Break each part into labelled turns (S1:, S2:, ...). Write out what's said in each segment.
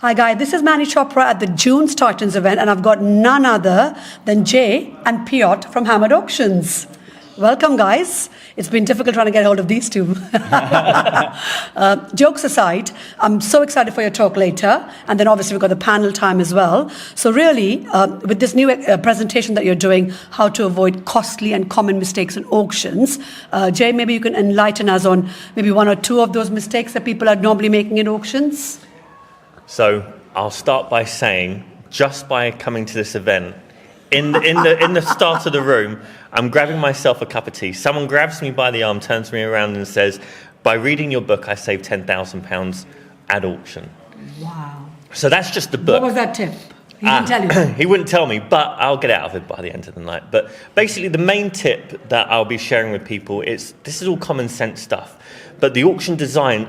S1: Hi guys, this is Manni Chopra at the June Titans event, and I've got none other than Jay and Piotr from Hammered Auctions. Welcome guys. It's been difficult trying to get hold of these two. Jokes aside, I'm so excited for your talk later, and then obviously we've got the panel time as well. So really, with this new presentation that you're doing, how to avoid costly and common mistakes in auctions, Jay, maybe you can enlighten us on maybe one or two of those mistakes that people are normally making in auctions.
S2: So I'll start by saying, just by coming to this event, in the start of the room, I'm grabbing myself a cup of tea. Someone grabs me by the arm, turns me around and says, by reading your book, I saved £10,000 at auction.
S1: Wow.
S2: So that's just the book.
S1: What was that tip? He didn't tell you.
S2: He wouldn't tell me, but I'll get out of it by the end of the night. But basically, the main tip that I'll be sharing with people is, this is all common sense stuff, but the auction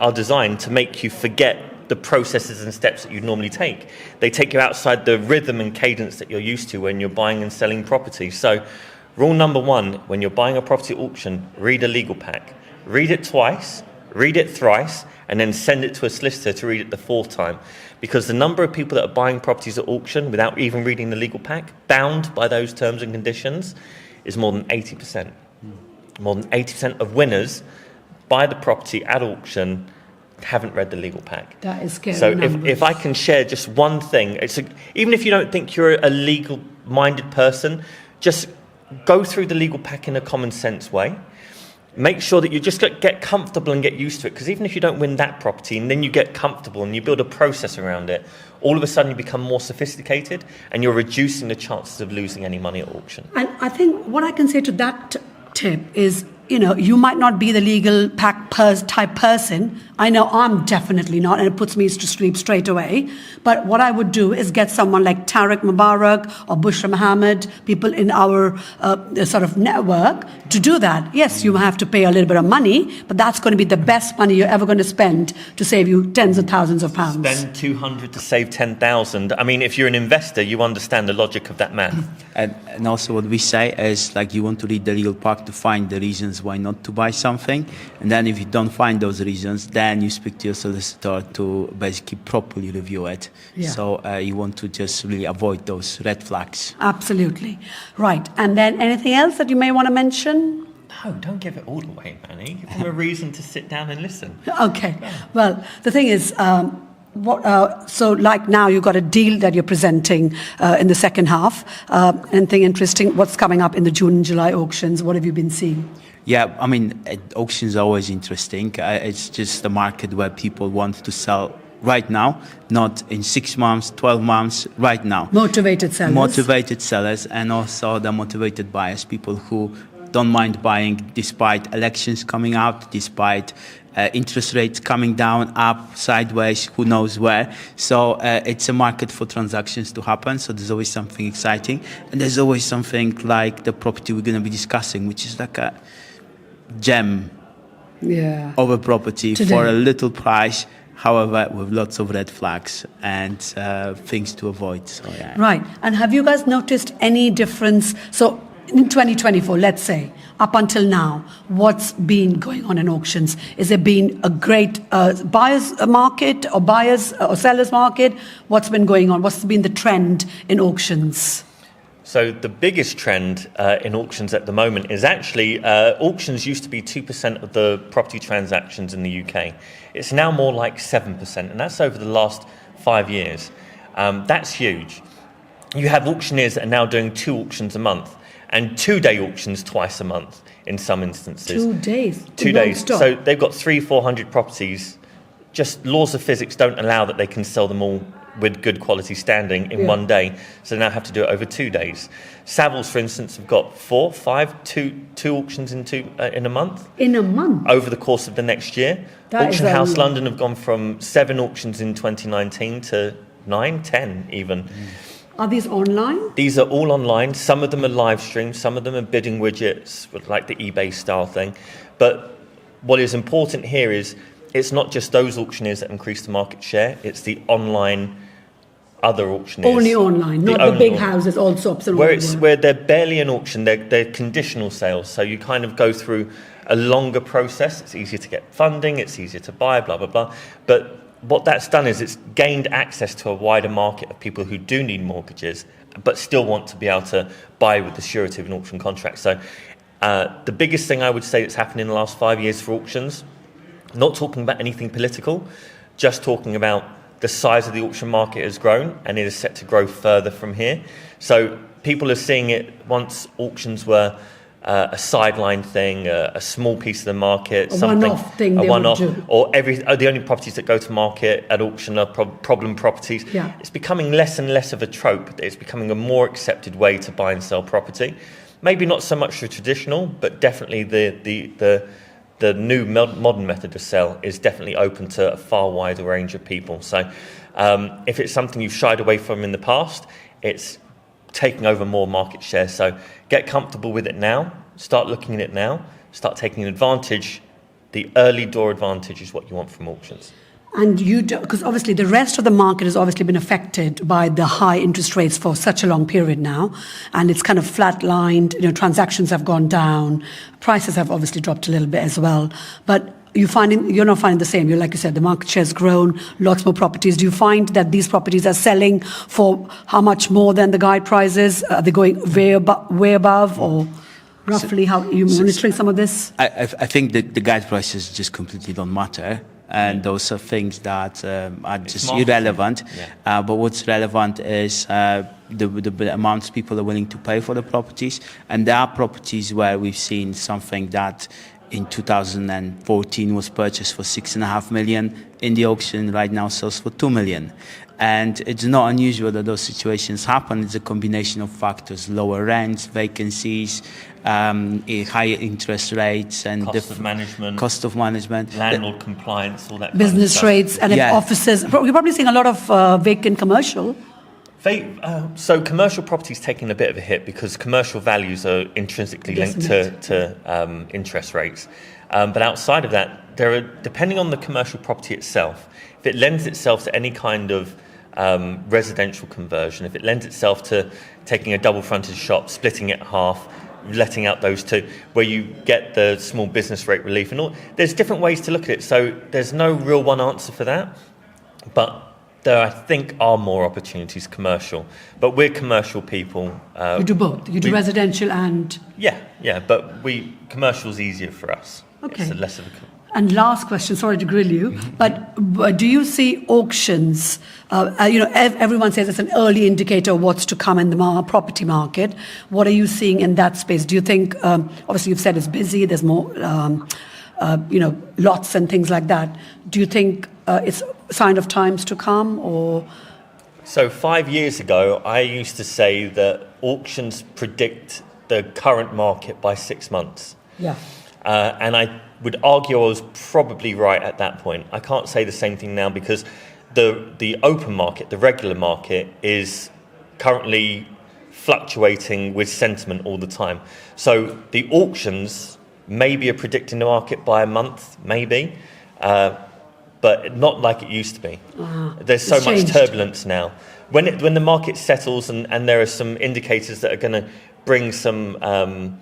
S2: are designed to make you forget the processes and steps that you normally take. They take you outside the rhythm and cadence that you're used to when you're buying and selling property. So rule number one, when you're buying a property at auction, read a legal pack. Read it twice, read it thrice, and then send it to a solicitor to read it the fourth time. Because the number of people that are buying properties at auction without even reading the legal pack, bound by those terms and conditions, is more than 80%. More than 80% of winners buy the property at auction haven't read the legal pack.
S1: That is scary.
S2: So if I can share just one thing, even if you don't think you're a legal-minded person, just go through the legal pack in a common sense way. Make sure that you just get comfortable and get used to it, because even if you don't win that property and then you get comfortable and you build a process around it, all of a sudden you become more sophisticated and you're reducing the chances of losing any money at auction.
S1: And I think what I can say to that tip is, you might not be the legal pack type person. I know I'm definitely not, and it puts me to sleep straight away. But what I would do is get someone like Tariq Mubarak or Bushra Mohammed, people in our sort of network, to do that. Yes, you have to pay a little bit of money, but that's going to be the best money you're ever going to spend to save you tens of thousands of pounds.
S2: Spend 200 to save 10,000. I mean, if you're an investor, you understand the logic of that math.
S3: And also what we say is, like, you want to read the legal pack to find the reasons why not to buy something, and then if you don't find those reasons, then you speak to your solicitor to basically properly review it.
S1: Yeah.
S3: So you want to just really avoid those red flags.
S1: Absolutely. Right. And then anything else that you may want to mention?
S2: No, don't give it all away, Manny. Give them a reason to sit down and listen.
S1: Okay. Well, the thing is, so like now you've got a deal that you're presenting in the second half. Anything interesting? What's coming up in the June and July auctions? What have you been seeing?
S3: Yeah, I mean, auctions are always interesting. It's just a market where people want to sell right now, not in 6 months, 12 months, right now.
S1: Motivated sellers.
S3: Motivated sellers, and also the motivated buyers, people who don't mind buying despite elections coming out, despite interest rates coming down, up, sideways, who knows where. So it's a market for transactions to happen. So there's always something exciting. And there's always something like the property we're going to be discussing, which is like a gem of a property today for a little price. However, with lots of red flags and things to avoid. So, yeah.
S1: Right. And have you guys noticed any difference? So in 2024, let's say, up until now, what's been going on in auctions? Is there been a great buyer's market or buyer's or seller's market? What's been going on? What's been the trend in auctions?
S2: So the biggest trend in auctions at the moment is actually auctions used to be 2% of the property transactions in the UK. It's now more like 7%, and that's over the last 5 years. That's huge. You have auctioneers that are now doing 2 auctions a month, and 2-day auctions twice a month in some instances.
S1: 2 days?
S2: 2 days. So they've got 300-400 properties. Just laws of physics don't allow that they can sell them all with good quality standing in 1 day, so they now have to do it over 2 days. Savills, for instance, have got 4, 5, 2 auctions in a month.
S1: In a month?
S2: Over the course of the next year. Auction House London have gone from 7 auctions in 2019 to 9, 10 even.
S1: Are these online?
S2: These are all online. Some of them are live streamed, some of them are bidding widgets, like the eBay style thing. But what is important here is it's not just those auctioneers that increase the market share, it's the online other auctioneers.
S1: Only online, not the big houses, also
S2: where they're barely an auction, they're conditional sales. So you kind of go through a longer process. It's easier to get funding, it's easier to buy, blah, blah, blah. But what that's done is it's gained access to a wider market of people who do need mortgages but still want to be able to buy with the surety of an auction contract. So the biggest thing I would say that's happened in the last 5 years for auctions, not talking about anything political, just talking about the size of the auction market has grown and it is set to grow further from here. So people are seeing it. Once auctions were a sideline thing, a small piece of the market,
S1: one-off thing
S2: a
S1: they
S2: one-off,
S1: would do.
S2: or the only properties that go to market at auction are problem properties.
S1: Yeah.
S2: It's becoming less and less of a trope. It's becoming a more accepted way to buy and sell property. Maybe not so much the traditional, but definitely the new modern method of sell is definitely open to a far wider range of people. So if it's something you've shied away from in the past, it's taking over more market share. So get comfortable with it now, start looking at it now, start taking advantage. The early door advantage is what you want from auctions.
S1: And you do, because obviously the rest of the market has obviously been affected by the high interest rates for such a long period now, and it's kind of flatlined. Transactions have gone down, prices have obviously dropped a little bit as well. But you're not finding the same. Like you said, the market share has grown, lots more properties. Do you find that these properties are selling for how much more than the guide prices? Are they going way above, or roughly how are you monitoring some of this?
S3: I think that the guide prices just completely don't matter. And those are things that are just irrelevant.
S2: Yeah.
S3: But what's relevant is the amounts people are willing to pay for the properties. And there are properties where we've seen something that in 2014 was purchased for 6.5 million. In the auction right now sells for 2 million. And it's not unusual that those situations happen. It's a combination of factors: lower rents, vacancies, higher interest rates, and
S2: cost of management, landlord compliance, all that.
S1: Business
S2: kind of
S1: rates, and offices. You're probably seeing a lot of vacant commercial.
S2: So commercial property's taking a bit of a hit because commercial values are intrinsically linked to interest rates. But outside of that, depending on the commercial property itself, if it lends itself to any kind of residential conversion, if it lends itself to taking a double fronted shop, splitting it in half, letting out those two, where you get the small business rate relief and all, there's different ways to look at it. So there's no real one answer for that, but there, I think, are more opportunities commercial. But we're commercial people.
S1: You do both. You do residential and...
S2: Yeah, but commercial's easier for us.
S1: Okay.
S2: It's less of a...
S1: And last question, sorry to grill you, but do you see auctions, everyone says it's an early indicator of what's to come in the property market. What are you seeing in that space? Do you think, obviously you've said it's busy, there's more, lots and things like that. Do you think it's a sign of times to come, or?
S2: So 5 years ago, I used to say that auctions predict the current market by 6 months.
S1: Yeah.
S2: And I would argue I was probably right at that point. I can't say the same thing now because the open market, the regular market, is currently fluctuating with sentiment all the time. So the auctions maybe are predicting the market by a month, maybe, but not like it used to be. There's so much turbulence now. When the market settles and there are some indicators that are going to bring some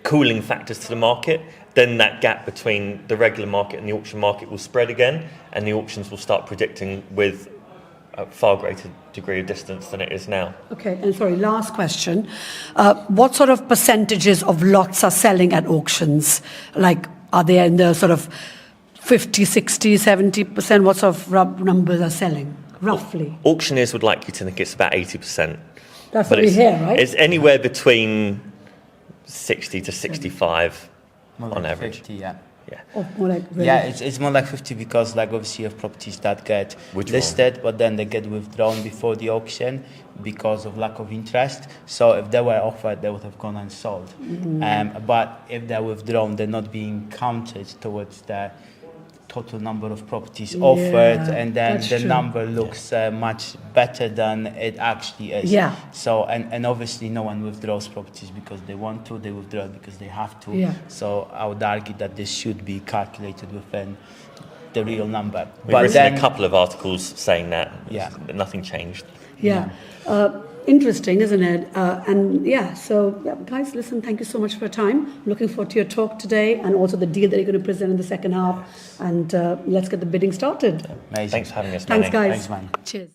S2: cooling factors to the market, then that gap between the regular market and the auction market will spread again, and the auctions will start predicting with a far greater degree of distance than it is now.
S1: Okay, and sorry, last question. What sort of percentages of lots are selling at auctions? Like, are they in the sort of 50, 60, 70%? What sort of numbers are selling, roughly?
S2: Auctioneers would like you to think it's about 80%.
S1: That's what we hear, right?
S2: It's anywhere between 60 to 65
S3: like
S2: on average.
S3: 50, yeah.
S1: Or more like really?
S3: Yeah, it's more like 50 because obviously you have properties that get listed, but then they get withdrawn before the auction because of lack of interest. So if they were offered, they would have gone and sold. But if they're withdrawn, they're not being counted towards the total number of properties offered, and then the number looks much better than it actually is.
S1: Yeah.
S3: So and obviously no one withdraws properties because they want to; they withdraw because they have to.
S1: Yeah.
S3: So I would argue that this should be calculated within the real number.
S2: We've written a couple of articles saying that.
S3: Yeah.
S2: Nothing changed.
S1: Yeah. interesting, isn't it? And yeah, so yeah, guys, listen, thank you so much for your time. Looking forward to your talk today and also the deal that you're going to present in the second half. And let's get the bidding started.
S3: Amazing.
S2: Thanks for having us,
S1: Thanks,
S2: Manni.
S1: guys.
S3: Thanks, man.
S1: Cheers.